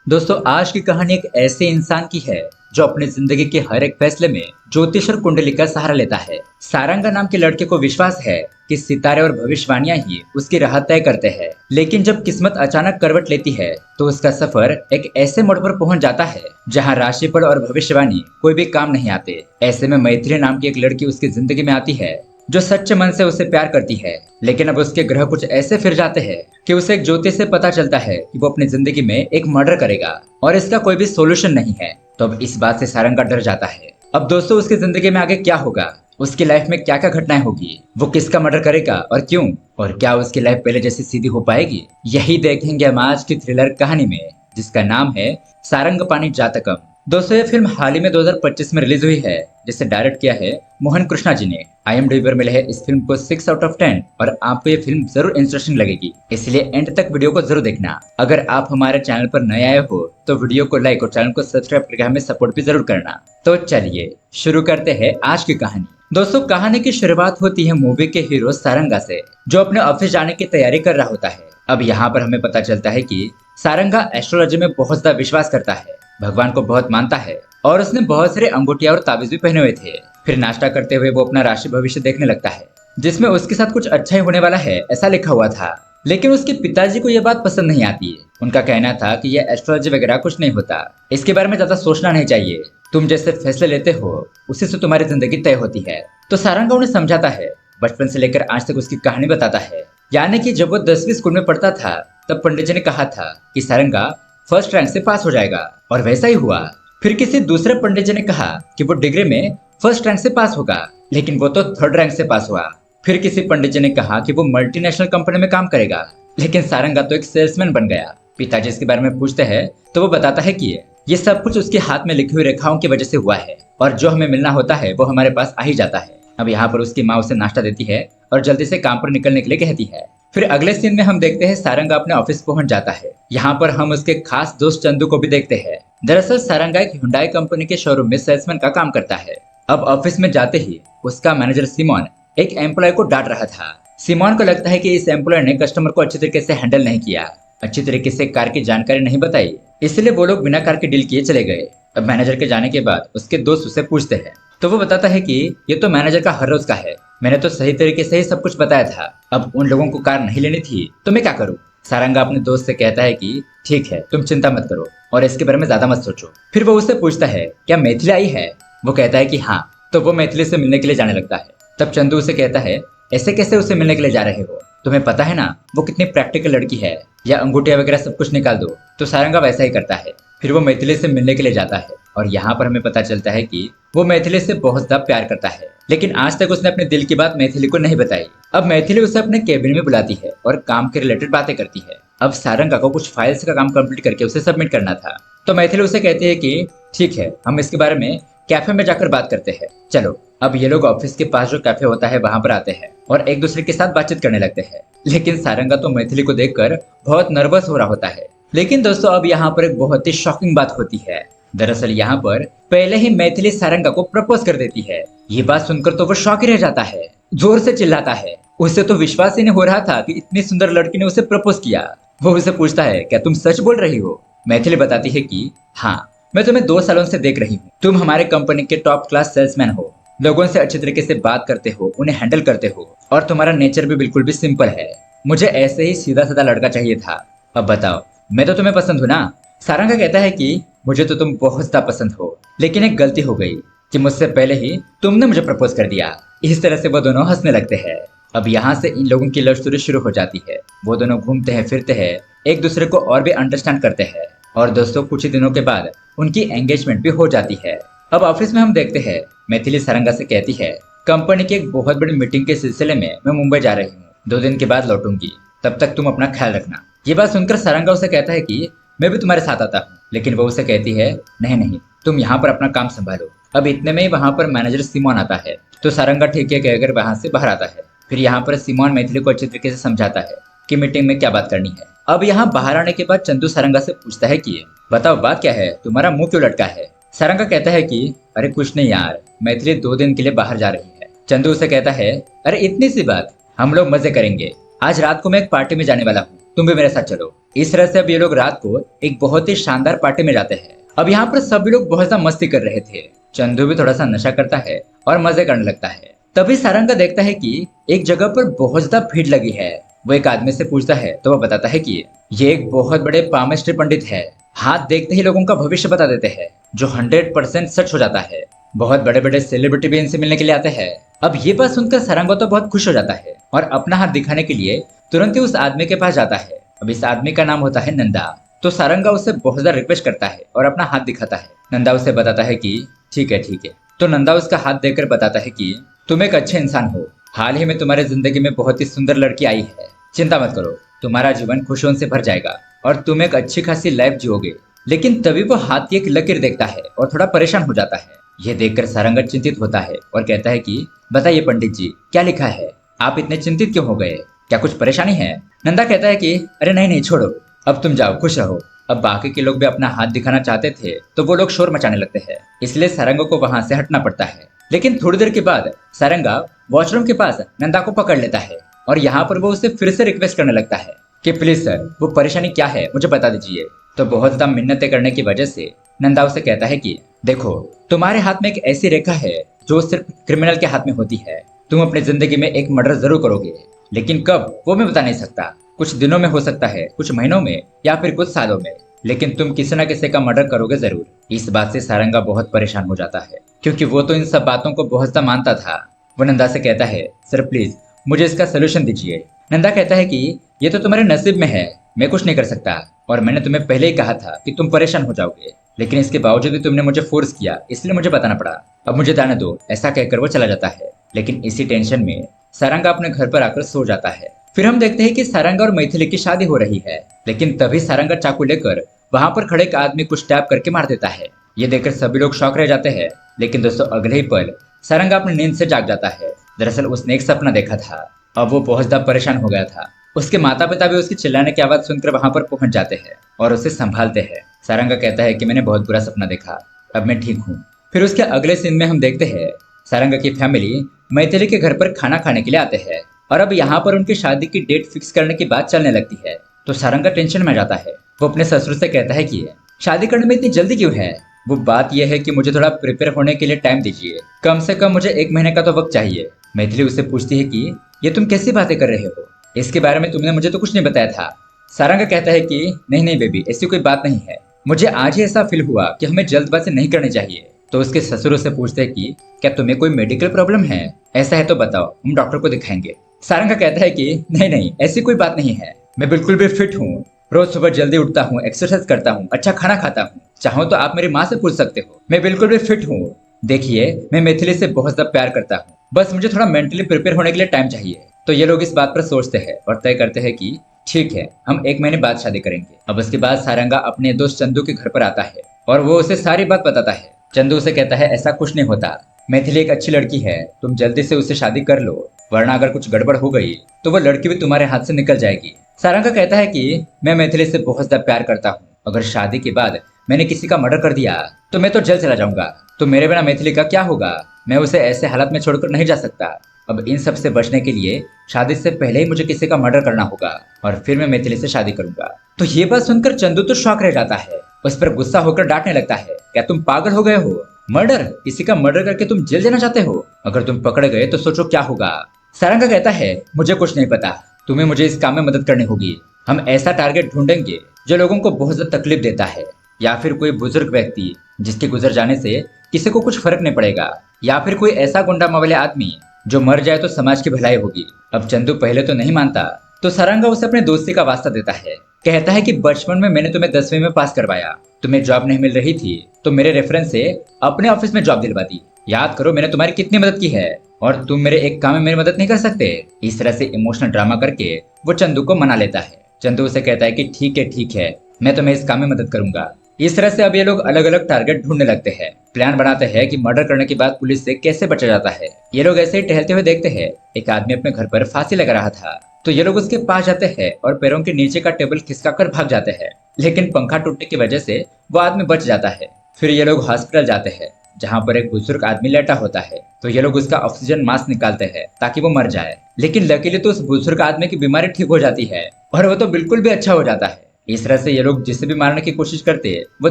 दोस्तों आज की कहानी एक ऐसे इंसान की है जो अपनी जिंदगी के हर एक फैसले में ज्योतिष और कुंडली का सहारा लेता है। सारंगा नाम के लड़के को विश्वास है कि सितारे और भविष्यवाणियां ही उसकी राह तय करते हैं, लेकिन जब किस्मत अचानक करवट लेती है तो उसका सफर एक ऐसे मोड़ पर पहुंच जाता है जहां राशिफल और भविष्यवाणी कोई भी काम नहीं आते। ऐसे में मैथिली नाम की एक लड़की उसकी जिंदगी में आती है जो सच्चे मन से उसे प्यार करती है, लेकिन अब उसके ग्रह कुछ ऐसे फिर जाते हैं कि उसे एक ज्योतिष से पता चलता है कि वो अपनी जिंदगी में एक मर्डर करेगा और इसका कोई भी सोल्यूशन नहीं है। तो अब इस बात से सारंगा डर जाता है। अब दोस्तों उसकी जिंदगी में आगे क्या होगा, उसकी लाइफ में क्या क्या घटनाएं होगी, वो किसका मर्डर करेगा और क्यों, और क्या उसकी लाइफ पहले जैसी सीधी हो पाएगी, यही देखेंगे हम आज की थ्रिलर कहानी में जिसका नाम है सारंगपाणि जातकम। दोस्तों ये फिल्म हाल ही में 2025 में रिलीज हुई है, जिसे डायरेक्ट किया है मोहन कृष्णा जी ने। IMDb पर मिले है इस फिल्म को 6 आउट ऑफ 10 और आपको ये फिल्म जरूर इंटरेस्टिंग लगेगी, इसलिए एंड तक वीडियो को जरूर देखना। अगर आप हमारे चैनल पर नए आए हो तो वीडियो को लाइक और चैनल को सब्सक्राइब करके हमें सपोर्ट भी जरूर करना। तो चलिए शुरू करते हैं आज की कहानी। दोस्तों कहानी की शुरुआत होती है मूवी के हीरो सारंगा से, जो अपने ऑफिस जाने की तैयारी कर रहा होता है। अब यहाँ पर हमें पता चलता है कि सारंगा एस्ट्रोलॉजी में बहुत ज्यादा विश्वास करता है, भगवान को बहुत मानता है और उसने बहुत सारे अंगूठिया और ताबीज भी पहने हुए थे। फिर नाश्ता करते हुए वो अपना राशि भविष्य देखने लगता है, जिसमें उसके साथ कुछ अच्छा ही होने वाला है ऐसा लिखा हुआ था। लेकिन उसके पिताजी को यह बात पसंद नहीं आती। उनका कहना था कि यह एस्ट्रोलॉजी वगैरह कुछ नहीं होता, इसके बारे में ज्यादा सोचना नहीं चाहिए, तुम जैसे फैसले लेते हो उसी से तुम्हारी जिंदगी तय होती है। तो सारंगा उन्हें समझाता है, बचपन से लेकर आज तक उसकी कहानी बताता है। यानी कि जब वो 10वीं स्कूल में पढ़ता था तब पंडित जी ने कहा था कि सारंगा फर्स्ट रैंक से पास हो जाएगा, और वैसा ही हुआ। फिर किसी दूसरे पंडित जी ने कहा कि वो डिग्री में फर्स्ट रैंक से पास होगा, लेकिन वो तो थर्ड रैंक से पास हुआ। फिर किसी पंडित जी ने कहा कि वो मल्टीनेशनल कंपनी में काम करेगा, लेकिन सारंगा तो एक सेल्समैन बन गया। पिताजी इसके बारे में पूछते हैं तो वो बताता है कि ये सब कुछ उसके हाथ में लिखी हुई रेखाओं की वजह से हुआ है, और जो हमें मिलना होता है वो हमारे पास आ ही जाता है। अब यहाँ पर उसकी माँ उसे नाश्ता देती है और जल्दी से काम पर निकलने के लिए कहती है। फिर अगले सीन में हम देखते हैं सारंगा अपने ऑफिस पहुंच जाता है। यहाँ पर हम उसके खास दोस्त चंदू को भी देखते हैं। दरअसल सारंगा एक हुंडई कंपनी के शोरूम में सेल्समैन का काम करता है। अब ऑफिस में जाते ही उसका मैनेजर सिमोन एक एम्प्लॉय को डांट रहा था। सिमोन को लगता है कि इस एम्प्लॉय ने कस्टमर को अच्छी तरीके से हैंडल नहीं किया, अच्छी तरीके से कार की जानकारी नहीं बताई, इसलिए वो लोग बिना कार के डील किए चले गए। अब मैनेजर के जाने के बाद उसके दोस्त उसे पूछते हैं तो वो बताता है कि ये तो मैनेजर का हर रोज का है, मैंने तो सही तरीके से ही सब कुछ बताया था, अब उन लोगों को कार नहीं लेनी थी तो मैं क्या करूं। सारंगा अपने दोस्त से कहता है कि ठीक है तुम चिंता मत करो और इसके बारे में ज्यादा मत सोचो। फिर वो उससे पूछता है क्या मैथिली आई है, वो कहता है कि हाँ, तो वो मैथिली से मिलने के लिए जाने लगता है। तब चंदू उसे कहता है ऐसे कैसे उसे मिलने के लिए जा रहे हो, तुम्हें पता है ना वो कितनी प्रैक्टिकल लड़की है, या अंगूठिया वगैरह सब कुछ निकाल दो। तो सारंगा वैसा ही करता है। फिर वो मैथिली से मिलने के लिए जाता है और यहाँ पर हमें पता चलता है कि वो मैथिली से बहुत ज्यादा प्यार करता है, लेकिन आज तक उसने अपने दिल की बात मैथिली को नहीं बताई। अब मैथिली उसे अपने केबिन में बुलाती है और काम के रिलेटेड बातें करती है। अब सारंगा को कुछ फाइल्स का काम कंप्लीट करके उसे सबमिट करना था, तो मैथिली उसे कहती है कि ठीक है हम इसके बारे में कैफे में जाकर बात करते हैं, चलो। अब ये लोग ऑफिस के पास जो कैफे होता है वहां पर आते हैं और एक दूसरे के साथ बातचीत करने लगते हैं। लेकिन सारंगा तो मैथिली को देखकर बहुत नर्वस हो रहा होता है। लेकिन दोस्तों अब यहाँ पर एक बहुत ही शॉकिंग बात होती है। दरअसल यहाँ पर पहले ही मैथिली सारंगा को प्रपोज कर देती है। ये बात सुनकर तो वो शॉक ही रह जाता है, जोर से चिल्लाता है। उसे तो विश्वास ही नहीं हो रहा था कि इतनी सुंदर लड़की ने उसे प्रपोज किया। वो उसे पूछता है क्या तुम सच बोल रही हो। मैथिली बताती है कि हाँ, मैं तुम्हें 2 सालों से देख रही हूँ, तुम हमारे कंपनी के टॉप क्लास सेल्समैन हो, लोगों से अच्छे तरीके से बात करते हो, उन्हें हैंडल करते हो, और तुम्हारा नेचर भी बिल्कुल भी सिंपल है। मुझे ऐसे ही सीधा साधा लड़का चाहिए था। अब बताओ मैं तो तुम्हें पसंद हूँ ना। सारंगा कहता है कि मुझे तो तुम बहुत ज्यादा पसंद हो, लेकिन एक गलती हो गई कि मुझसे पहले ही तुमने मुझे प्रपोज कर दिया। इस तरह से वो दोनों हंसने लगते हैं। अब यहाँ से इन लोगों की लव स्टोरी शुरू हो जाती है। वो दोनों घूमते हैं फिरते हैं, एक दूसरे को और भी अंडरस्टैंड करते हैं, और दोस्तों कुछ ही दिनों के बाद उनकी एंगेजमेंट भी हो जाती है। अब ऑफिस में हम देखते हैं मैथिली सारंगा से कहती है कंपनी की एक बहुत बड़ी मीटिंग के सिलसिले में मैं मुंबई जा रही हूँ, 2 दिन के बाद लौटूंगी, तब तक तुम अपना ख्याल रखना। ये बात सुनकर सारंगा उसे कहता है कि मैं भी तुम्हारे साथ आता हूँ, लेकिन वो उसे कहती है नहीं नहीं, तुम यहाँ पर अपना काम संभालो। अब इतने में ही वहां पर मैनेजर सिमोन आता है, तो सारंगा ठीक है कहकर वहां से बाहर आता है। फिर यहाँ पर सिमोन मैथिली को अच्छी तरीके से समझाता है कि मीटिंग में क्या बात करनी है। अब यहाँ बाहर आने के बाद चंदू सारंगा से पूछता है कि बताओ बात क्या है, तुम्हारा मुंह क्यों लटका है। सारंगा कहता है कि अरे कुछ नहीं यार, मैथिली 2 दिन के लिए बाहर जा रही है। चंदू उसे कहता है अरे इतनी सी बात, हम लोग मजे करेंगे, आज रात को मैं एक पार्टी में जाने वाला हूँ, तुम भी मेरे साथ चलो। इस तरह से अब ये लोग रात को एक बहुत ही शानदार पार्टी में जाते हैं। अब यहाँ पर सभी लोग बहुत ज्यादा मस्ती कर रहे थे। चंदू भी थोड़ा सा नशा करता है और मजे करने लगता है। तभी सारंगा देखता है कि एक जगह पर बहुत ज्यादा भीड़ लगी है। वो एक आदमी से पूछता है तो वो बताता है कि ये एक बहुत बड़े पामेस्ट्री पंडित है। हाथ देखते ही लोगों का भविष्य बता देते हैं, जो 100% सच हो जाता है। बहुत बड़े बड़े सेलिब्रिटी भी इनसे मिलने के लिए आते हैं। अब ये बात सुनकर सारंगा तो बहुत खुश हो जाता है और अपना हाथ दिखाने के लिए तुरंत ही उस आदमी के पास जाता है। अब इस आदमी का नाम होता है नंदा। तो सारंगा उससे बहुत ज्यादा रिक्वेस्ट करता है और अपना हाथ दिखाता है। नंदा उसे बताता है कि ठीक है ठीक है। तो नंदा उसका हाथ देखकर बताता है कि तुम एक अच्छे इंसान हो। हाल ही में तुम्हारी जिंदगी में बहुत ही सुंदर लड़की आई है। चिंता मत करो, तुम्हारा जीवन खुशियों से भर जाएगा और तुम एक अच्छी खासी लाइफ जियोगे। लेकिन तभी वो हाथ की एक लकीर देखता है और थोड़ा परेशान हो जाता है। यह देखकर सारंगा चिंतित होता है और कहता है कि बताइए पंडित जी, क्या लिखा है? आप इतने चिंतित क्यों हो गए? क्या कुछ परेशानी है? नंदा कहता है कि अरे नहीं नहीं, छोड़ो, अब तुम जाओ, खुश रहो। अब बाकी के लोग भी अपना हाथ दिखाना चाहते थे तो वो लोग शोर मचाने लगते हैं, इसलिए सारंगा को वहां से हटना पड़ता है। लेकिन थोड़ी देर के बाद सारंगा वॉशरूम के पास नंदा को पकड़ लेता है और यहाँ पर वो उसे फिर से रिक्वेस्ट करने लगता है कि प्लीज सर, वो परेशानी क्या है मुझे बता दीजिए। तो बहुत ज्यादा मिन्नतें करने की वजह से नंदा उसे कहता है कि देखो, तुम्हारे हाथ में एक ऐसी रेखा है जो सिर्फ क्रिमिनल के हाथ में होती है। तुम अपनी जिंदगी में एक मर्डर जरूर करोगे, लेकिन कब वो मैं बता नहीं सकता। कुछ दिनों में हो सकता है, कुछ महीनों में, या फिर कुछ सालों में, लेकिन तुम किसी न किसी का मर्डर करोगे जरूर। इस बात से सारंगा बहुत परेशान हो जाता है, क्योंकि वो तो इन सब बातों को बहुत सा मानता था। वो नंदा से कहता है सर प्लीज मुझे इसका सोल्यूशन दीजिए। नंदा कहता है कि ये तो तुम्हारे नसीब में है, मैं कुछ नहीं कर सकता। और मैंने तुम्हें पहले ही कहा था कि तुम परेशान हो जाओगे, लेकिन इसके बावजूद भी तुमने मुझे फोर्स किया, इसलिए मुझे बताना पड़ा। अब मुझे जाने दो। ऐसा कहकर वो चला जाता है। लेकिन इसी टेंशन में सारंगा अपने घर पर आकर सो जाता है। फिर हम देखते हैं कि सारंगा और मैथिली की शादी हो रही है। लेकिन तभी सारंगा चाकू लेकर वहां पर खड़े एक आदमी को स्टैब करके मार देता है। ये देखकर सभी लोग शॉक रह जाते हैं। लेकिन दोस्तों अगले ही पल सारंगा अपनी नींद से जाग जाता है। दरअसल उसने एक सपना देखा था। अब वो बहुत ज्यादा परेशान हो गया था। उसके माता पिता भी उसकी चिल्लाने की आवाज सुनकर वहां पर पहुंच जाते हैं और उसे संभालते हैं। सारंगा कहता है कि मैंने बहुत बुरा सपना देखा, अब मैं ठीक हूँ। फिर उसके अगले सीन में हम देखते हैं सारंगा की फैमिली मैथिली के घर पर खाना खाने के लिए आते हैं और अब यहाँ पर उनकी शादी की डेट फिक्स करने की बात चलने लगती है। तो सारंगा टेंशन में आ जाता है। वो अपने ससुर से कहता है कि शादी करने में इतनी जल्दी क्यों है? वो बात यह है कि मुझे थोड़ा प्रिपेयर होने के लिए टाइम दीजिए, कम से कम मुझे 1 महीने का तो वक्त चाहिए। मैथिली उससे पूछती है कि ये तुम कैसी बातें कर रहे हो, इसके बारे में तुमने मुझे तो कुछ नहीं बताया था। सारंगा कहता है कि नहीं नहीं बेबी, ऐसी कोई बात नहीं है, मुझे आज ही ऐसा फील हुआ कि हमें जल्दबाजी नहीं करनी चाहिए। तो उसके ससुर से पूछते हैं कि क्या तुम्हें कोई मेडिकल प्रॉब्लम है? ऐसा है तो बताओ, हम डॉक्टर को दिखाएंगे। सारंगा कहता है कि नहीं नहीं, ऐसी कोई बात नहीं है, मैं बिल्कुल भी फिट हूँ। रोज सुबह जल्दी उठता हूँ, एक्सरसाइज करता हूँ, अच्छा खाना खाता हूँ। चाहो तो आप मेरी माँ से पूछ सकते हो, मैं बिल्कुल भी फिट हूँ। देखिए, मैं मैथिली से बहुत ज्यादा प्यार करता हूँ, बस मुझे थोड़ा मेंटली प्रिपेयर होने के लिए टाइम चाहिए। तो ये लोग इस बात पर सोचते हैं और तय करते हैं कि ठीक है, हम 1 महीने बाद शादी करेंगे। अब उसके बाद सारंगा अपने दोस्त चंदू के घर पर आता है और वो उसे सारी बात बताता है। चंदू उसे कहता है ऐसा कुछ नहीं होता, मैथिली एक अच्छी लड़की है, तुम जल्दी से उससे शादी कर लो, वरना अगर कुछ गड़बड़ हो गई तो वो लड़की भी तुम्हारे हाथ से निकल जाएगी। सारंगा कहता है कि मैं मैथिली से बहुत ज्यादा प्यार करता हूँ, अगर शादी के बाद मैंने किसी का मर्डर कर दिया तो मैं तो जेल चला जाऊंगा। तो मेरे बिना मैथिली का क्या होगा? मैं उसे ऐसे हालत में छोड़कर नहीं जा सकता। अब इन सब से बचने के लिए शादी से पहले ही मुझे किसी का मर्डर करना होगा और फिर मैं मैथिली से शादी करूंगा। तो ये बात सुनकर चंदू तो शॉक रह जाता है। उस पर गुस्सा होकर डांटने लगता है, क्या तुम पागल हो गए हो? मर्डर? किसी का मर्डर करके तुम जेल जाना चाहते हो? अगर तुम पकड़े गए तो सोचो क्या होगा। सारंगा कहता है मुझे कुछ नहीं पता, तुम्हें मुझे इस काम में मदद करनी होगी। हम ऐसा टारगेट ढूंढेंगे जो लोगों को बहुत ज्यादा तकलीफ देता है, या फिर कोई बुजुर्ग व्यक्ति जिसके गुजर जाने से किसी को कुछ फर्क नहीं पड़ेगा, या फिर कोई ऐसा गुंडा मवाले आदमी जो मर जाए तो समाज की भलाई होगी। अब चंदू पहले तो नहीं मानता, तो सारंगा उसे अपने दोस्ती का वास्ता देता है। कहता है कि बचपन में मैंने तुम्हें 10वीं में पास करवाया, तुम्हें जॉब नहीं मिल रही थी तो मेरे रेफरेंस से अपने ऑफिस में जॉब दिलवा दी। याद करो मैंने तुम्हारी कितनी मदद की है और तुम मेरे एक काम में मेरी मदद नहीं कर सकते। इस तरह से इमोशनल ड्रामा करके वो चंदू को मना लेता है। चंदू उसे कहता है कि ठीक है, मैं तुम्हें इस काम में मदद करूंगा। इस तरह से अब ये लोग अलग अलग टारगेट ढूंढने लगते हैं, प्लान बनाते हैं कि मर्डर करने के बाद पुलिस से कैसे बचा जाता है। ये लोग ऐसे ही टहलते हुए देखते हैं एक आदमी अपने घर पर फांसी लगा रहा था, तो ये लोग उसके पास जाते हैं और पैरों के नीचे का टेबल खिसकाकर भाग जाते हैं। लेकिन पंखा टूटने की वजह से वो आदमी बच जाता है। फिर ये लोग हॉस्पिटल जाते हैं, जहाँ पर एक बुजुर्ग आदमी लेटा होता है। तो ये लोग उसका ऑक्सीजन मास्क निकालते हैं ताकि वो मर जाए, लेकिन लकीली तो उस बुजुर्ग आदमी की बीमारी ठीक हो जाती है और वो तो बिल्कुल भी अच्छा हो जाता है। इस तरह से ये लोग जिसे भी मारने की कोशिश करते वो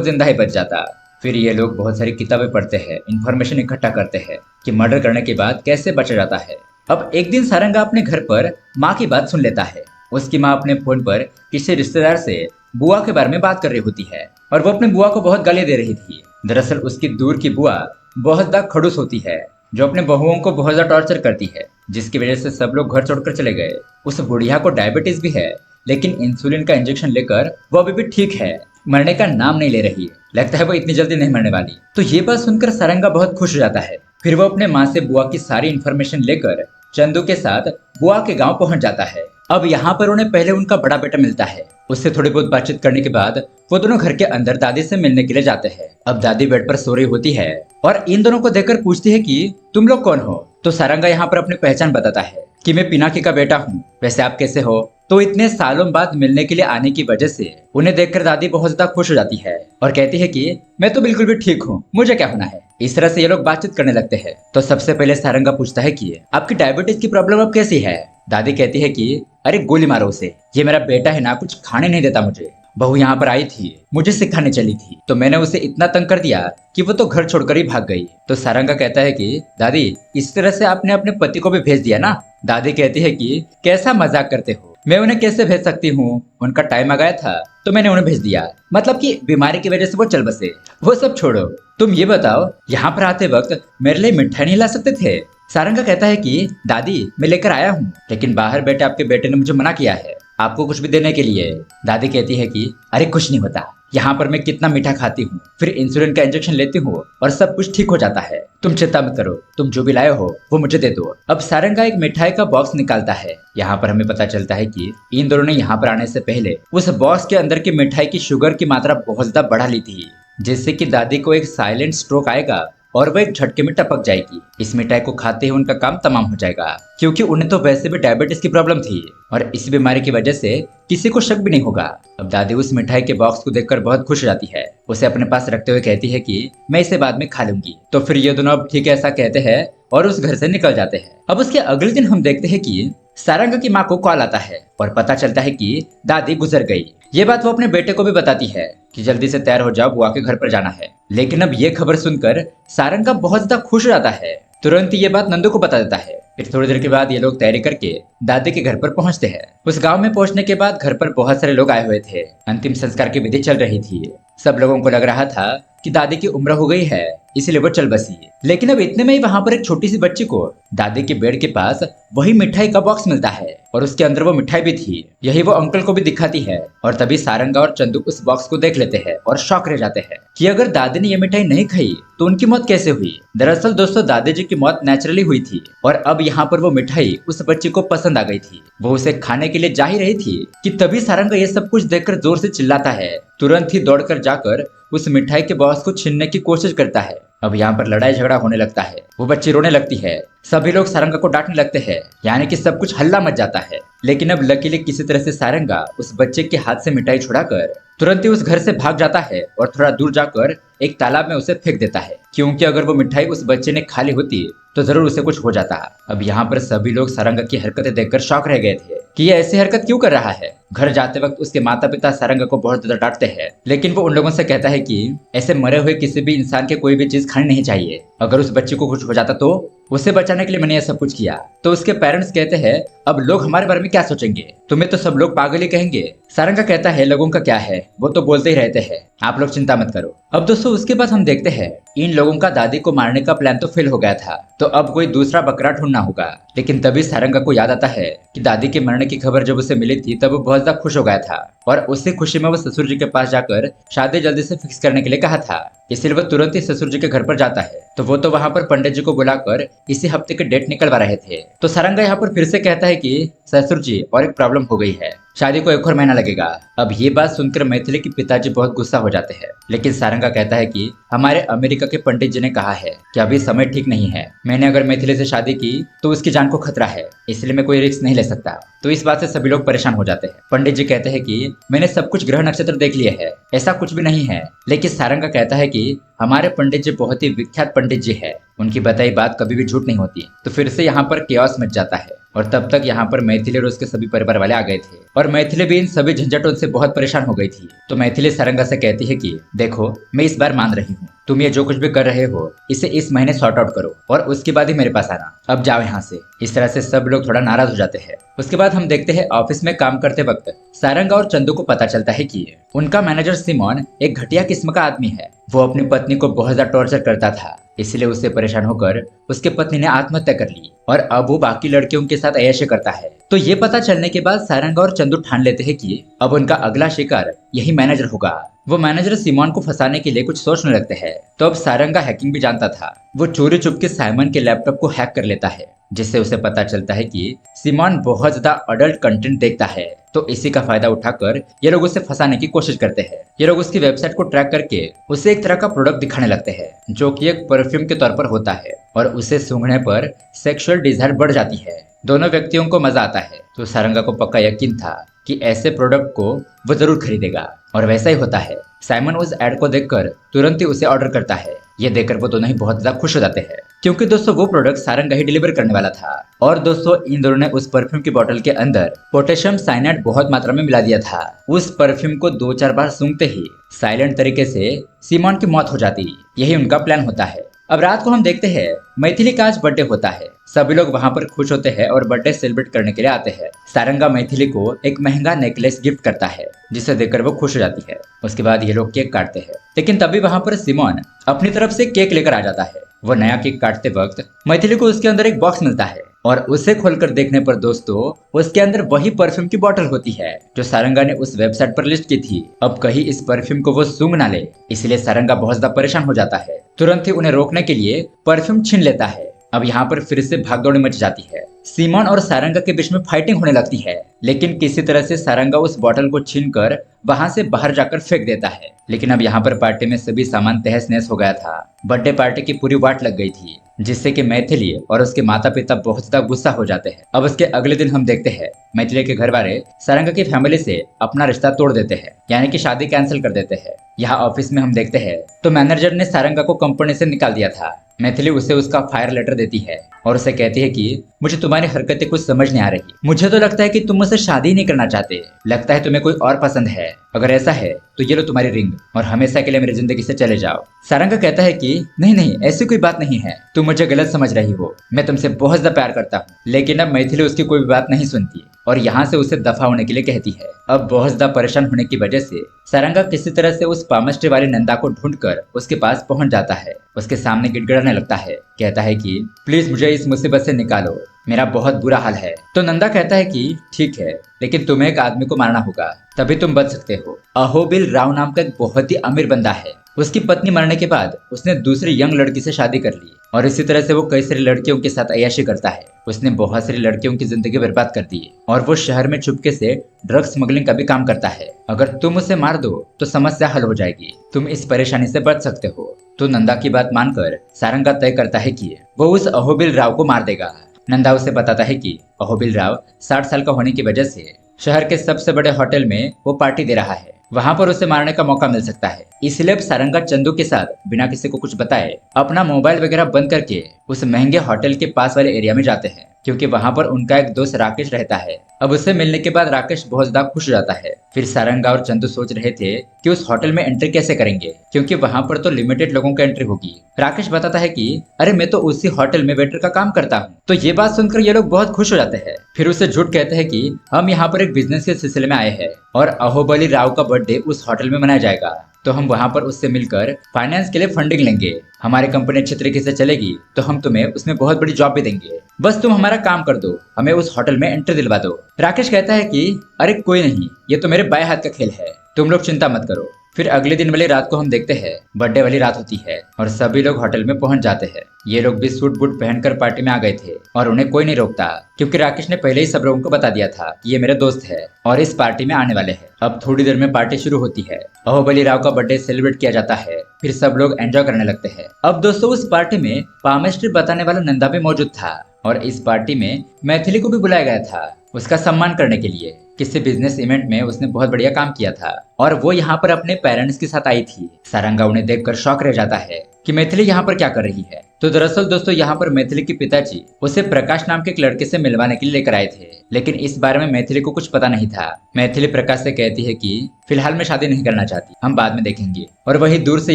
जिंदा ही बच जाता। फिर ये लोग बहुत सारी किताबें पढ़ते हैं, इंफॉर्मेशन इकट्ठा करते हैं कि मर्डर करने के बाद कैसे बचा जाता है। अब एक दिन सारंगा अपने घर पर माँ की बात सुन लेता है। उसकी माँ अपने फोन पर किसी रिश्तेदार से बुआ के बारे में बात कर रही होती है और वो अपने बुआ को बहुत गाली दे रही थी। दरअसल उसकी दूर की बुआ बहुत ज्यादा खड़ूस होती है, जो अपने बहुओं को बहुत ज्यादा टॉर्चर करती है, जिसकी वजह से सब लोग घर छोड़कर चले गए। उस बुढ़िया को डायबिटीज भी है, लेकिन इंसुलिन का इंजेक्शन लेकर वो अभी भी ठीक है, मरने का नाम नहीं ले रही है। लगता है वो इतनी जल्दी नहीं मरने वाली। तो ये बात सुनकर सारंगा बहुत खुश हो जाता है। फिर वो अपने माँ से बुआ की सारी इन्फॉर्मेशन लेकर चंदू के साथ बुआ के गांव पहुंच जाता है। अब यहाँ पर उन्हें पहले उनका बड़ा बेटा मिलता है। उससे थोड़ी बहुत बातचीत करने के बाद वो दोनों घर के अंदर दादी से मिलने के लिए जाते हैं। अब दादी बेड पर सो रही होती है और इन दोनों को देखकर पूछती है कि तुम लोग कौन हो। तो सारंगा यहाँ पर अपनी पहचान बताता है कि मैं पिनाकी का बेटा हूँ, वैसे आप कैसे हो। तो इतने सालों बाद मिलने के लिए आने की वजह से उन्हें देखकर दादी बहुत ज्यादा खुश हो जाती है और कहती है कि मैं तो बिल्कुल भी ठीक हूँ, मुझे क्या होना है। इस तरह से ये लोग बातचीत करने लगते हैं। तो सबसे पहले सारंगा पूछता है कि आपकी डायबिटीज की प्रॉब्लम अब कैसी है। दादी कहती है कि अरे गोली मारो उसे, ये मेरा बेटा है ना, कुछ खाने नहीं देता मुझे। बहू यहाँ पर आई थी, मुझे सिखाने चली थी, तो मैंने उसे इतना तंग कर दिया कि वो तो घर छोड़कर ही भाग गई। तो सारंगा कहता है कि दादी इस तरह से आपने अपने पति को भी भेज दिया ना। दादी कहती है कि कैसा मजाक करते हो, मैं उन्हें कैसे भेज सकती हूँ, उनका टाइम आ गया था तो मैंने उन्हें भेज दिया, मतलब कि बीमारी की वजह से वो चल बसे। वो सब छोड़ो, तुम ये बताओ यहाँ पर आते वक्त मेरे लिए मिठाई नहीं ला सकते थे। सारंगा कहता है कि दादी मैं लेकर आया हूँ, लेकिन बाहर बैठे आपके बेटे ने मुझे मना किया है आपको कुछ भी देने के लिए। दादी कहती है कि अरे कुछ नहीं होता, यहाँ पर मैं कितना मीठा खाती हूँ, फिर इंसुलिन का इंजेक्शन लेती हूँ और सब कुछ ठीक हो जाता है। तुम चिंता मत करो, तुम जो भी लाए हो वो मुझे दे दो। अब सारंगा एक मिठाई का बॉक्स निकालता है। यहाँ पर हमें पता चलता है कि इन दोनों ने यहाँ पर आने से पहले उस बॉक्स के अंदर की मिठाई की शुगर की मात्रा बहुत ज्यादा बढ़ा ली थी, जिससे कि दादी को एक साइलेंट स्ट्रोक आएगा और वह एक झटके में टपक जाएगी। इस मिठाई को खाते ही उनका काम तमाम हो जाएगा, क्योंकि उन्हें तो वैसे भी डायबिटीज की प्रॉब्लम थी और इस बीमारी की वजह से किसी को शक भी नहीं होगा। अब दादी उस मिठाई के बॉक्स को देखकर बहुत खुश हो जाती है। उसे अपने पास रखते हुए कहती है कि मैं इसे बाद में खा लूंगी। तो फिर ये दोनों अब ठीक है ऐसा कहते हैं और उस घर से निकल जाते हैं। अब उसके अगले दिन हम देखते हैं कि सारंगा की माँ को कॉल आता है और पता चलता है कि दादी गुजर गई। ये बात वो अपने बेटे को भी बताती है कि जल्दी से तैयार हो जाओ, बुआ के घर पर जाना है। लेकिन अब ये खबर सुनकर सारंगा बहुत ज्यादा खुश हो जाता है। तुरंत ये बात नंदू को बता देता है। फिर थोड़ी देर के बाद ये लोग तैयारी करके दादी के घर पर पहुंचते हैं। उस गांव में पहुंचने के बाद घर पर बहुत सारे लोग आए हुए थे। अंतिम संस्कार की विधि चल रही थी। सब लोगों को लग रहा था कि दादी की उम्र हो गई है, इसलिए वो चल बसी। लेकिन अब इतने में ही वहां पर एक छोटी सी बच्ची को दादी के बेड के पास वही मिठाई का बॉक्स मिलता है और उसके अंदर वो मिठाई भी थी। यही वो अंकल को भी दिखाती है और तभी सारंगा और चंदू उस बॉक्स को देख लेते हैं और शॉक रह जाते हैं कि अगर दादी ने ये मिठाई नहीं खाई तो उनकी मौत कैसे हुई। दरअसल दोस्तों दादी जी की मौत नेचुरली हुई थी और अब यहाँ पर वो मिठाई उस बच्ची को पसंद आ गई थी। वो उसे खाने के लिए जा ही रही थी कि तभी सारंगा ये सब कुछ देखकर जोर से चिल्लाता है। तुरंत ही दौड़कर जाकर उस मिठाई के बॉक्स को छीनने की कोशिश करता है। अब यहाँ पर लड़ाई झगड़ा होने लगता है। वो बच्ची रोने लगती है। सभी लोग सारंगा को डांटने लगते हैं, यानी कि सब कुछ हल्ला मच जाता है। लेकिन अब लकीली किसी तरह से सारंगा उस बच्चे के हाथ से मिठाई छुड़ाकर तुरंत ही उस घर से भाग जाता है और थोड़ा दूर जाकर एक तालाब में उसे फेंक देता है, क्योंकि अगर वो मिठाई उस बच्चे ने खा ली होती तो जरूर उसे कुछ हो जाता। अब यहाँ पर सभी लोग सारंगा की हरकतें देखकर शॉक रह गए थे कि ये ऐसी हरकत क्यों कर रहा है। घर जाते वक्त उसके माता पिता सारंगा को बहुत ज्यादा डांटते हैं, लेकिन वो उन लोगों से कहता है कि ऐसे मरे हुए किसी भी इंसान के कोई भी चीज खानी नहीं चाहिए। अगर उस बच्चे को कुछ हो जाता तो उसे बचाने के लिए मैंने यह सब कुछ किया। तो उसके पेरेंट्स कहते हैं अब लोग हमारे बारे में क्या सोचेंगे, तुम्हें तो सब लोग पागल ही कहेंगे। सारंगा कहता है लोगों का क्या है, वो तो बोलते ही रहते हैं, आप लोग चिंता मत करो। अब दोस्तों उसके बाद हम देखते हैं इन लोगों का दादी को मारने का प्लान तो फेल हो गया था, तो अब कोई दूसरा बकरा ढूंढना होगा। लेकिन तभी सारंगा को याद आता है कि दादी के मरने की खबर जब उसे मिली थी तब वो बहुत ज्यादा खुश हो गया था और उसी खुशी में वो ससुर जी के पास जाकर शादी जल्दी से फिक्स करने के लिए कहा था। इसलिए वो तुरंत ही ससुर जी के घर पर जाता है। तो वो तो वहां पर पंडित जी को बुलाकर इसी हफ्ते के डेट निकलवा रहे थे। तो सारंगा यहाँ पर फिर से कहता है कि ससुर जी और एक प्रॉब्लम हो गई है, शादी को 1 और महीना लगेगा। अब ये बात सुनकर मैथिली के पिताजी बहुत गुस्सा हो जाते हैं, लेकिन सारंगा कहता है कि हमारे अमेरिका कुंडलिका के पंडित जी ने कहा है कि अभी समय ठीक नहीं है। मैंने अगर मैथिली से शादी की तो उसकी जान को खतरा है, इसलिए मैं कोई रिस्क नहीं ले सकता। तो इस बात से सभी लोग परेशान हो जाते हैं। पंडित जी कहते हैं कि मैंने सब कुछ ग्रह नक्षत्र देख लिया है, ऐसा कुछ भी नहीं है। लेकिन सारंगा कहता है कि हमारे पंडित जी बहुत ही विख्यात पंडित जी है, उनकी बताई बात कभी भी झूठ नहीं होती। तो फिर से यहाँ पर केओस मच जाता है और तब तक यहाँ पर मैथिली और उसके सभी परिवार वाले आ गए थे और मैथिली भी इन सभी झंझटों से बहुत परेशान हो गई थी। तो मैथिली सारंगा से कहती है कि देखो, मैं इस बार मान रही हूँ, तुम ये जो कुछ भी कर रहे हो इसे इस महीने सॉर्ट आउट करो और उसके बाद ही मेरे पास आना। अब जाओ यहाँ से। इस तरह से सब लोग थोड़ा नाराज हो जाते हैं। उसके बाद हम देखते हैं ऑफिस में काम करते वक्त सारंगा और चंदू को पता चलता है कि उनका मैनेजर सिमोन एक घटिया किस्म का आदमी है। वो अपनी पत्नी को बहुत ज्यादा टॉर्चर करता था, इसलिए उससे परेशान होकर उसके पत्नी ने आत्महत्या कर ली और अब वो बाकी लड़कियों के साथ ऐसे करता है। तो ये पता चलने के बाद सारंगा और चंदू ठान लेते हैं कि अब उनका अगला शिकार यही मैनेजर होगा। वो मैनेजर सिमोन को फंसाने के लिए कुछ सोचने लगते हैं। तो अब सारंगा हैकिंग भी जानता था। वो चोरी चुपके साइमन के लैपटॉप को हैक कर लेता है, जिससे उसे पता चलता है कि सिमोन बहुत ज्यादा अडल्ट कंटेंट देखता है। तो इसी का फायदा उठाकर ये लोग उसे फंसाने की कोशिश करते हैं। ये लोग उसकी वेबसाइट को ट्रैक करके उसे एक तरह का प्रोडक्ट दिखाने लगते हैं, जो कि एक परफ्यूम के तौर पर होता है और उसे सूंघने पर सेक्सुअल डिजायर बढ़ जाती है। दोनों व्यक्तियों को मजा आता है। तो सारंगा को पक्का यकीन था कि ऐसे प्रोडक्ट को वो जरूर खरीदेगा और वैसा ही होता है। साइमन उस एड को देखकर तुरंत ही उसे ऑर्डर करता है। ये देखकर वो दोनों ही बहुत ज्यादा खुश हो जाते हैं, क्योंकि दोस्तों वो प्रोडक्ट सारंगा ही डिलीवर करने वाला था। और दोस्तों इन दोनों ने उस परफ्यूम की बोतल के अंदर पोटेशियम साइनाइड बहुत मात्रा में मिला दिया था। उस परफ्यूम को 2-4 बार सूंघते ही साइलेंट तरीके से सिमोन की मौत हो जाती। यही उनका प्लान होता है। अब रात को हम देखते हैं मैथिली का आज बर्थडे होता है। सभी लोग वहाँ पर खुश होते हैं और बर्थडे सेलिब्रेट करने के लिए आते हैं। सारंगा मैथिली को एक महंगा नेकलेस गिफ्ट करता है, जिसे देखकर वो खुश हो जाती है। उसके बाद ये लोग केक काटते हैं, लेकिन तभी वहाँ पर सिमोन अपनी तरफ से केक लेकर आ जाता है। वो नया केक काटते वक्त मैथिली को उसके अंदर एक बॉक्स मिलता है और उसे खोलकर देखने पर दोस्तों उसके अंदर वही परफ्यूम की बोतल होती है जो सारंगा ने उस वेबसाइट पर लिस्ट की थी। अब कहीं इस परफ्यूम को वो सूंघ ना ले, इसलिए सारंगा बहुत ज्यादा परेशान हो जाता है। तुरंत ही उन्हें रोकने के लिए परफ्यूम छीन लेता है। अब यहाँ पर फिर से भागदौड़ मच जाती है। सिमोन और सारंगा के बीच में फाइटिंग होने लगती है, लेकिन किसी तरह से सारंगा उस बोतल को छीनकर वहां से बाहर जाकर फेंक देता है। लेकिन अब यहाँ पर पार्टी में सभी सामान तहस नहस हो गया था। बर्थडे पार्टी की पूरी वाट लग गई थी, जिससे कि मैथिली और उसके माता पिता बहुत ज्यादा गुस्सा हो जाते हैं। अब उसके अगले दिन हम देखते हैं मैथिली के घर वाले सारंगा की फैमिली से अपना रिश्ता तोड़ देते हैं, यानी कि शादी कैंसिल कर देते हैं। यहाँ ऑफिस में हम देखते हैं तो मैनेजर ने सारंगा को कंपनी से निकाल दिया था। मैथिली उसे उसका फायर लेटर देती है और उसे कहती है कि मुझे तुम्हारी हरकतें कुछ समझ नहीं आ रही। मुझे तो लगता है कि तुम मुझसे शादी नहीं करना चाहते, लगता है तुम्हें कोई और पसंद है। अगर ऐसा है तो ये लो तुम्हारी रिंग और हमेशा के लिए मेरी जिंदगी से चले जाओ। सारंगा कहता है कि नहीं नहीं, ऐसी कोई बात नहीं है, तुम मुझे गलत समझ रही हो, मैं तुमसे बहुत ज्यादा प्यार करता हूँ। लेकिन अब मैथिली उसकी कोई भी बात नहीं सुनती और यहाँ से उसे दफा होने के लिए कहती है। अब बहुत ज्यादा परेशान होने की वजह से सारंगा किसी तरह से उस पामस्ट्री वाली नंदा को ढूंढकर उसके पास पहुंच जाता है। उसके सामने गिड़गिड़ाने लगता है, कहता है कि प्लीज मुझे इस मुसीबत से निकालो, मेरा बहुत बुरा हाल है। तो नंदा कहता है कि ठीक है, लेकिन तुम्हें एक आदमी को मारना होगा, तभी तुम बच सकते हो। अहोबिल राव नाम का एक बहुत ही अमीर बंदा है। उसकी पत्नी मरने के बाद उसने दूसरी यंग लड़की से शादी कर ली और इसी तरह से वो कई सारी लड़कियों के साथ अय्याशी करता है। उसने बहुत सारी लड़कियों की जिंदगी बर्बाद कर दी और वो शहर में चुपके से ड्रग स्मगलिंग का भी काम करता है। अगर तुम उसे मार दो तो समस्या हल हो जाएगी, तुम इस परेशानी से बच सकते हो। तो नंदा की बात मानकर सारंगा तय करता है कि वो उस अहोबिल राव को मार देगा। नंदा उसे बताता है कि अहोबिल राव 60 साल का होने की वजह से शहर के सबसे बड़े होटल में वो पार्टी दे रहा है, वहां पर उसे मारने का मौका मिल सकता है। इसलिए अब सारंगा चंदू के साथ बिना किसी को कुछ बताए अपना मोबाइल वगैरह बंद करके उस महंगे होटल के पास वाले एरिया में जाते हैं, क्योंकि वहां पर उनका एक दोस्त राकेश रहता है। अब उससे मिलने के बाद राकेश बहुत ज्यादा खुश हो जाता है। फिर सारंगा और चंदू सोच रहे थे कि उस होटल में एंट्री कैसे करेंगे, क्योंकि वहां पर तो लिमिटेड लोगों की एंट्री होगी। राकेश बताता है कि अरे मैं तो उसी होटल में वेटर का काम करता हूँ। तो ये बात सुनकर ये लोग बहुत खुश हो जाते हैं। फिर उसे झूठ कहते हैं कि हम यहाँ पर एक बिजनेस के सिलसिले में आए हैं और अहोबली राव का बर्थडे उस होटल में मनाया जाएगा, तो हम वहाँ पर उससे मिलकर फाइनेंस के लिए फंडिंग लेंगे। हमारी कंपनी अच्छे तरीके से चलेगी तो हम तुम्हें उसमें बहुत बड़ी जॉब भी देंगे, बस तुम हमारा काम कर दो, हमें उस होटल में एंट्री दिलवा दो। राकेश कहता है कि अरे कोई नहीं, ये तो मेरे बाएं हाथ का खेल है, तुम लोग चिंता मत करो। फिर अगले दिन वाली रात को हम देखते हैं बर्थडे वाली रात होती है और सभी लोग होटल में पहुंच जाते हैं। ये लोग भी सूट बूट पहनकर पार्टी में आ गए थे और उन्हें कोई नहीं रोकता, क्योंकि राकेश ने पहले ही सब लोगों को बता दिया था कि ये मेरे दोस्त है और इस पार्टी में आने वाले हैं। अब थोड़ी देर में पार्टी शुरू होती है। अहोबली राव का बर्थडे सेलिब्रेट किया जाता है। फिर सब लोग एंजॉय करने लगते हैं। अब दोस्तों उस पार्टी में पामेस्ट्री बताने वाला नंदा भी मौजूद था और इस पार्टी में मैथिली को भी बुलाया गया था उसका सम्मान करने के लिए। किसी बिजनेस इवेंट में उसने बहुत बढ़िया काम किया था और वो यहाँ पर अपने पेरेंट्स के साथ आई थी। सारंगा उन्हें देखकर शॉक रह जाता है कि मैथिली यहाँ पर क्या कर रही है। तो दरअसल दोस्तों यहाँ पर मैथिली के पिताजी उसे प्रकाश नाम के एक लड़के से मिलवाने के लिए लेकर आए थे, लेकिन इस बारे में मैथिली को कुछ पता नहीं था। मैथिली प्रकाश से कहती है कि फिलहाल मैं शादी नहीं करना चाहती, हम बाद में देखेंगे। और वही दूर से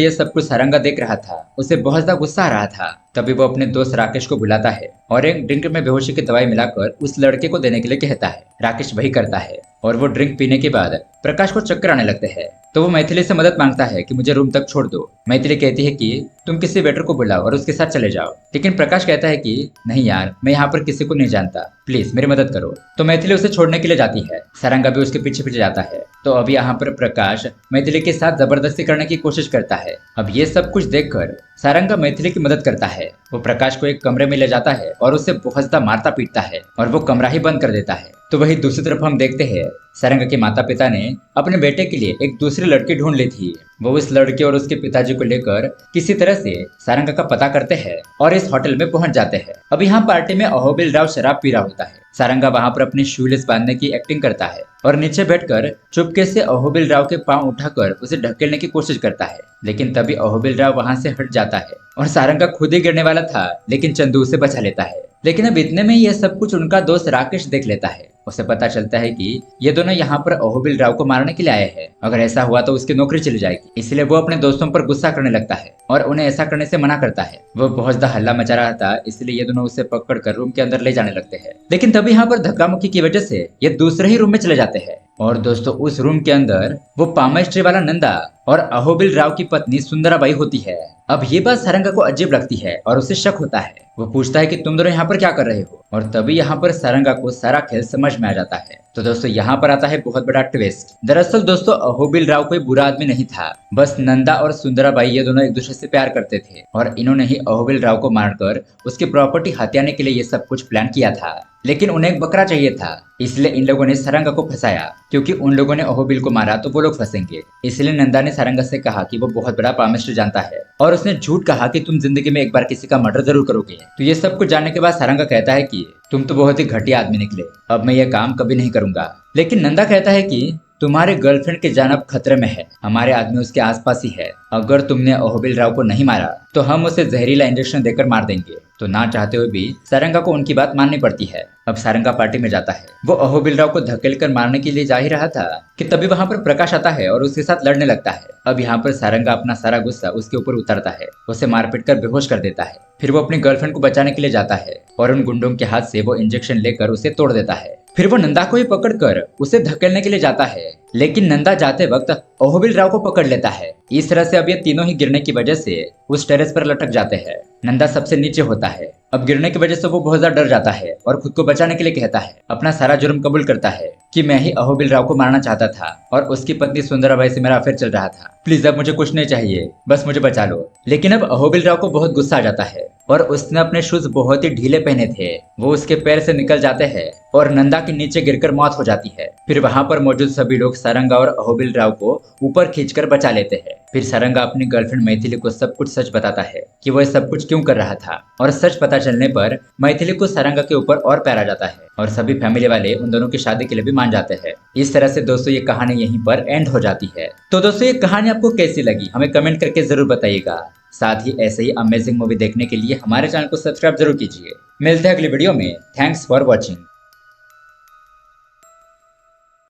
ये सब कुछ सारंगा देख रहा था। उसे बहुत ज्यादा गुस्सा आ रहा था। तभी वो अपने दोस्त राकेश को बुलाता है और एक ड्रिंक में बेहोशी की दवाई मिलाकर उस लड़के को देने के लिए कहता है। राकेश वही करता है और वो ड्रिंक पीने के बाद प्रकाश को चक्कर आने लगते हैं। तो वो मैथिली से मदद मांगता है कि मुझे रूम तक छोड़ दो। मैथिली कहती है कि तुम किसी वेटर को बुलाओ और उसके साथ चले जाओ, लेकिन प्रकाश कहता है कि नहीं यार, मैं यहाँ पर किसी को नहीं जानता, प्लीज मेरी मदद करो। तो मैथिली उसे छोड़ने के लिए जाती है। सारंगा भी उसके पीछे पीछे जाता है। तो अब यहाँ पर प्रकाश मैथिली के साथ जबरदस्ती करने की कोशिश करता है। अब ये सब कुछ देखकर सारंगा मैथिली की मदद करता है। वो प्रकाश को एक कमरे में ले जाता है और उसे बहुत ज्यादा मारता पीटता है और वो कमरा ही बंद कर देता है। तो वही दूसरी तरफ हम देखते हैं सारंगा के माता पिता ने अपने बेटे के लिए एक दूसरी लड़की ढूंढ ली थी। वो उस लड़के और उसके पिताजी को लेकर किसी तरह से सारंगा का पता करते हैं और इस होटल में पहुंच जाते हैं। अब यहाँ पार्टी में अहोबिल राव शराब पी रहा होता है। सारंगा वहां पर अपनी शूलेस बांधने की एक्टिंग करता है और नीचे बैठकर चुपके से अहोबिल राव के पांव उठाकर उसे ढकेलने की कोशिश करता है, लेकिन तभी अहोबिल राव वहां से हट जाता है और सारंगा खुद ही गिरने वाला था, लेकिन चंदू उसे बचा लेता है। लेकिन अब इतने में यह सब कुछ उनका दोस्त राकेश देख लेता है। उसे पता चलता है कि ये दोनों यहाँ पर अहोबिल राव को मारने के लिए आए हैं। अगर ऐसा हुआ तो उसकी नौकरी चली जाएगी, इसलिए वो अपने दोस्तों पर गुस्सा करने लगता है और उन्हें ऐसा करने से मना करता है। वो बहुत ज्यादा हल्ला मचा रहा था, इसलिए ये दोनों उसे पकड़कर रूम के अंदर ले जाने लगते हैं। लेकिन तभी यहाँ पर धक्का मुक्की की वजह से ये दूसरे ही रूम में चले जाते हैं। और दोस्तों उस रूम के अंदर वो पामेस्ट्री वाला नंदा और अहोबिल राव की पत्नी सुंदराबाई होती है। अब ये बात सारंगा को अजीब लगती है और उसे शक होता है। वो पूछता है कि तुम दोनों यहाँ पर क्या कर रहे हो, और तभी यहाँ पर सारंगा को सारा खेल समझ में आ जाता है। तो दोस्तों यहाँ पर आता है बहुत बड़ा ट्विस्ट। दरअसल दोस्तों अहोबिल राव कोई बुरा आदमी नहीं था, बस नंदा और सुंदराबाई ये दोनों एक दूसरे से प्यार करते थे और इन्होंने ही अहोबिल राव को मारकर उसकी प्रॉपर्टी हथियाने के लिए ये सब कुछ प्लान किया था। लेकिन उन्हें एक बकरा चाहिए था, इसलिए इन लोगों ने सारंगा को फंसाया, क्योंकि उन लोगों ने अहोबिल को मारा तो वो लोग फंसेंगे। इसलिए नंदा ने सारंगा से कहा कि वो बहुत बड़ा पामेस्ट्री जानता है और उसने झूठ कहा कि तुम जिंदगी में एक बार किसी का मर्डर जरूर करोगे। तो ये सब कुछ जानने के बाद सारंगा कहता है कि तुम तो बहुत ही घटिया आदमी निकले, अब मैं ये काम कभी नहीं करूंगा। लेकिन नंदा कहता है कि तुम्हारे गर्लफ्रेंड की जान अब खतरे में है, हमारे आदमी उसके आसपास ही है। अगर तुमने अहोबिल राव को नहीं मारा तो हम उसे जहरीला इंजेक्शन देकर मार देंगे। तो ना चाहते हुए भी सारंगा को उनकी बात माननी पड़ती है। अब सारंगा पार्टी में जाता है। वो अहोबिल राव को धकेल कर मारने के लिए जा ही रहा था कि तभी वहां पर प्रकाश आता है और उसके साथ लड़ने लगता है। अब यहाँ पर सारंगा अपना सारा गुस्सा उसके ऊपर उतारता है, उसे मारपीट कर बेहोश कर देता है। फिर वो अपनी गर्लफ्रेंड को बचाने के लिए जाता है और उन गुंडों के हाथ से वो इंजेक्शन लेकर उसे तोड़ देता है। फिर वो नंदा को ही पकड़कर उसे धकेलने के लिए जाता है, लेकिन नंदा जाते वक्त अहोबिल राव को पकड़ लेता है। इस तरह से अब ये तीनों ही गिरने की वजह से उस टेरेस पर लटक जाते हैं। नंदा सबसे नीचे होता है। अब गिरने की वजह से वो बहुत ज्यादा डर जाता है और खुद को बचाने के लिए कहता है, अपना सारा जुर्म कबूल करता है कि मैं ही अहोबिल राव को मारना चाहता था और उसकी पत्नी सुंदराबाई से मेरा अफेयर चल रहा था। प्लीज अब मुझे कुछ नहीं चाहिए, बस मुझे बचा लो। लेकिन अब अहोबिल राव को बहुत गुस्सा आ जाता है और उसने अपने शूज बहुत ही ढीले पहने थे, वो उसके पैर से निकल जाते हैं और नंदा के नीचे गिरकर मौत हो जाती है। फिर वहां पर मौजूद सभी लोग सारंगा और अहोबिल राव को ऊपर खींचकर बचा लेते हैं। फिर सारंगा अपनी गर्लफ्रेंड मैथिली को सब कुछ सच बताता है कि वह सब कुछ क्यों कर रहा था, और सच पता चलने पर मैथिली को सारंगा के ऊपर और प्यार आ जाता है और सभी फैमिली वाले उन दोनों की शादी के लिए भी मान जाते हैं। इस तरह से दोस्तों ये कहानी यहीं पर एंड हो जाती है। तो दोस्तों ये कहानी आपको कैसी लगी हमें कमेंट करके जरूर बताइएगा। साथ ही ऐसे ही अमेजिंग मूवी देखने के लिए हमारे चैनल को सब्सक्राइब जरूर कीजिए। मिलते हैं अगली वीडियो में। Thanks for watching.